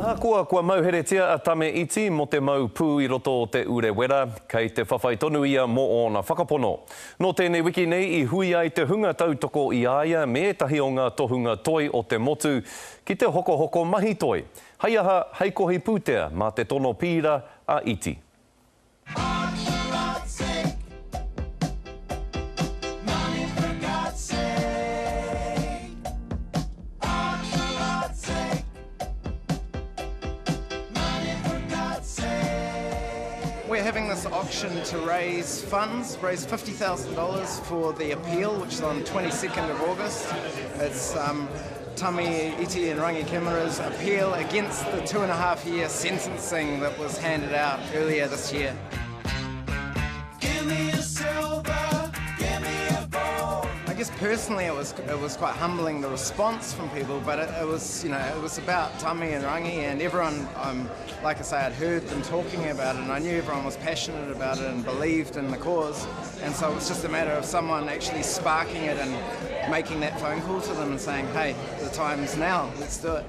Ahakoa kua mauheretia a Tame Iti mo te mau pū I roto o te ure wera, kei te whawhai tonu ia mo ona whakapono. No tēnei wiki nei I hui ai te hunga tautoko I aia me tahi o ngā tohunga toi o te motu ki te hoko hoko mahi toi. Hai aha, hei kohi pūtea mā te tono pīra a Iti. We're having this auction to raise funds, raise $50,000 for the appeal, which is on 22nd of August. It's Tame Iti and Rangi Kimura's appeal against the 2.5-year sentencing that was handed out earlier this year. Give me a silver, give me a gold. I guess personally it was quite humbling, the response from people, but it was about Tame and Rangi, and everyone, like I say, I'd heard them talking about it and I knew everyone was passionate about it and believed in the cause, and so it was just a matter of someone actually sparking it and making that phone call to them and saying, hey, the time's now, let's do it.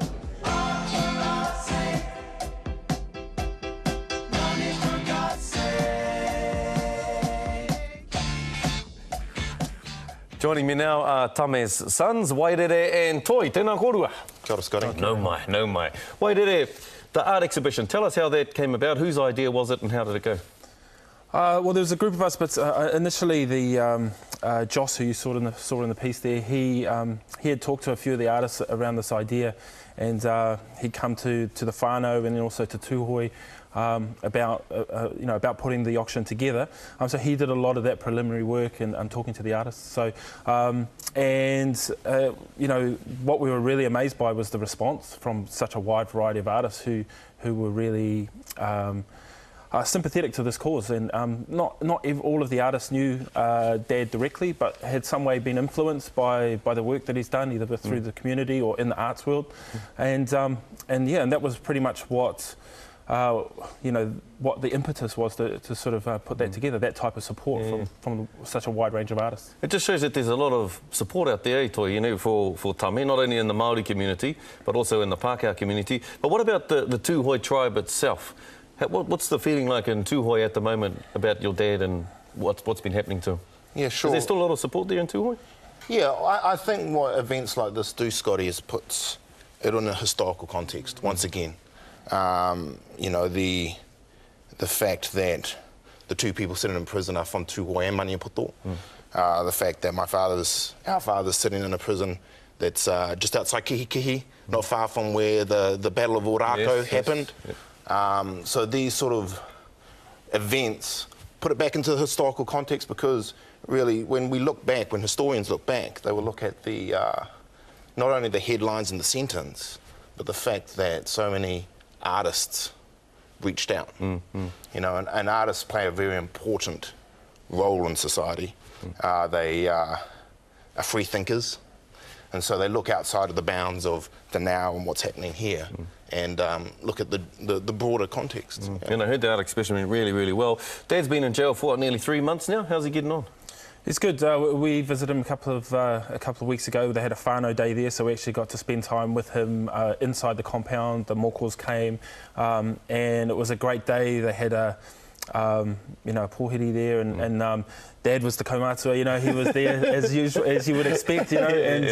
Joining me now are Tame's sons, Wairere and Toi. Tēnā korua. Kia ora, Scotty. Okay. No mai. Wairere, the art exhibition, tell us how that came about. Whose idea was it and how did it go? Well, there was a group of us, but initially the Joss, who you saw in the piece there, he had talked to a few of the artists around this idea, and he'd come to the whānau and then also to Tūhoe about putting the auction together. So he did a lot of that preliminary work and talking to the artists. So what we were really amazed by was the response from such a wide variety of artists who were really sympathetic to this cause, and not all of the artists knew Dad directly, but had some way been influenced by the work that he's done, either through the community or in the arts world, and that was pretty much what the impetus was to sort of put that together, that type of support from such a wide range of artists. It just shows that there's a lot of support out there, Toi, for Tame, not only in the Māori community, but also in the Pākehā community. But what about the Tūhoe tribe itself? What's the feeling like in Tūhoe at the moment about your dad and what's been happening to him? Yeah, sure. Is there still a lot of support there in Tūhoe? Yeah, I think what events like this do, Scotty, is puts it in a historical context, once again. The fact that the two people sitting in prison are from Tūhoe and Maniapoto. The fact that our father's sitting in a prison that's just outside Kihikihi, not far from where the Battle of Ōrākau happened. Yes. So these sort of events put it back into the historical context, because really when historians look back, they will look at the not only the headlines and the sentence, but the fact that so many artists reached out. And artists play a very important role in society. They are free thinkers, and so they look outside of the bounds of the now and what's happening here, and look at the broader context. And I heard the art exhibition went really, really well. Dad's been in jail for nearly 3 months now. How's he getting on? It's good. We visited him a couple of weeks ago. They had a whānau day there, so we actually got to spend time with him inside the compound. The mokos came, and it was a great day. They had a pōhiri there, and Dad was the kaumātua. He was there as usual, as you would expect. In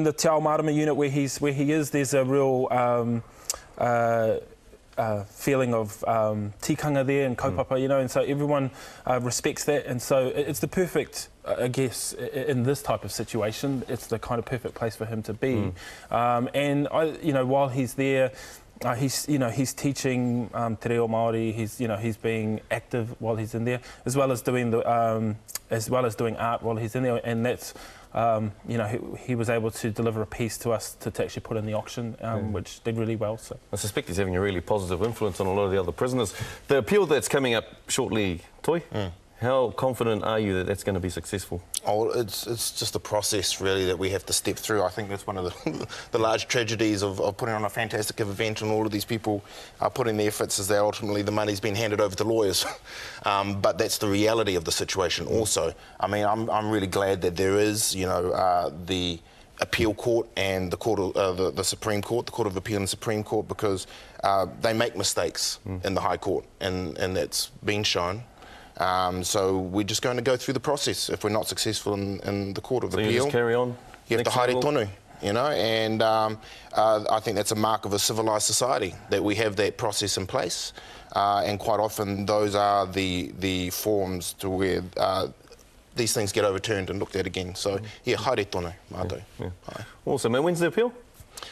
the Te Ao Marama unit where he is, there's a real feeling of tikanga there and kaupapa, and so everyone respects that, and so it's the perfect, I guess, in this type of situation, it's the kind of perfect place for him to be. And while he's there, he's teaching te reo Māori. He's being active while he's in there, as well as doing art while he's in there, and that's. He was able to deliver a piece to us to actually put in the auction, which did really well. So I suspect he's having a really positive influence on a lot of the other prisoners. The appeal that's coming up shortly, Toi, how confident are you that that's going to be successful? Oh, it's just a process, really, that we have to step through. I think that's one of the large tragedies of putting on a fantastic event, and all of these people are putting the efforts, is that ultimately the money's been handed over to lawyers. But that's the reality of the situation also. I mean, I'm really glad that there is, the appeal court and the court, the Supreme Court, the Court of Appeal and Supreme Court, because they make mistakes in the High Court, and that's been shown. So we're just going to go through the process. If we're not successful in the Court of Appeal, you just carry on. You have to haere tonu, you know, and I think that's a mark of a civilised society, that we have that process in place, and quite often those are the forms to where these things get overturned and looked at again. So, yeah, haere tonu, mātou. Yeah. Awesome. And when's the appeal?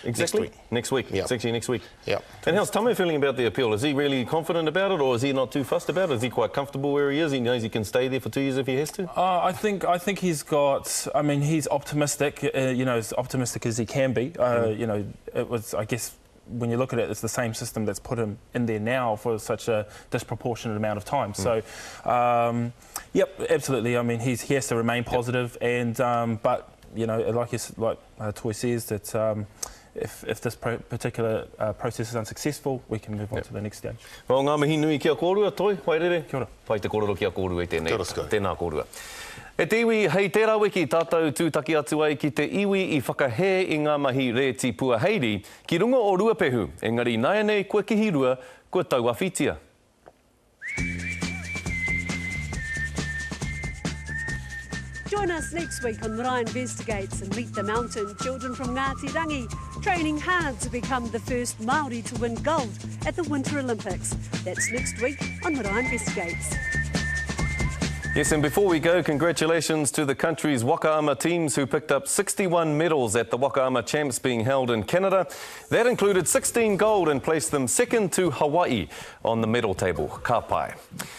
Exactly? Next week. It's actually next week. Yep. And how's Tamo feeling about the appeal? Is he really confident about it, or is he not too fussed about it? Is he quite comfortable where he is? He knows he can stay there for 2 years if he has to? I think he's got. I mean, he's optimistic. You know, as optimistic as he can be. You know, it was. I guess when you look at it, it's the same system that's put him in there now for such a disproportionate amount of time. So, yep, absolutely. I mean, he has to remain positive, and but you know, like Toi says, that. If this particular process is unsuccessful, we can move on to the next stage. Well, ngā mihi nui kia kōrua, Toi, haerere. Kia ora. Pai te kōrero kia kōrua e tēnei. Kia ora, Sky. Tēnā kōrua. E te iwi, hei tērā wiki tātou tūtaki atu ai ki te iwi I whakahē I ngā mahi rēti puaheiri ki runga o Ruapehu. Engari, nai nei, koe kihi rua, koe tau awhitia. Join us next week on Marae Investigates and meet the mountain children from Ngāti Rangi, training hard to become the first Māori to win gold at the Winter Olympics. That's next week on Marae Investigates. Yes, and before we go, congratulations to the country's Wakaama teams who picked up 61 medals at the Wakaama Champs being held in Canada. That included 16 gold and placed them second to Hawaii on the medal table. Ka pai.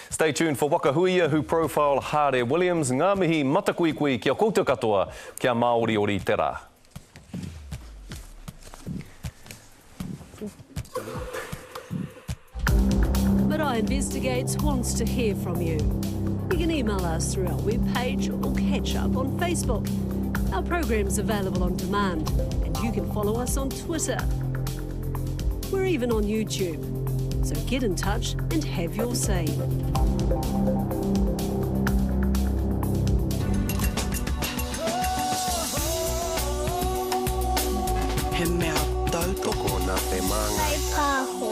Stay tuned for Wakahuia, who profile Haere Williams, ngā mihi matakuikui kia koutou katoa kia Māori ori tera. Marae Investigates wants to hear from you. You can email us through our webpage or catch up on Facebook. Our program's available on demand, and you can follow us on Twitter. We're even on YouTube, so get in touch and have your say. He mea tautoko nā te manga. Hei pāho.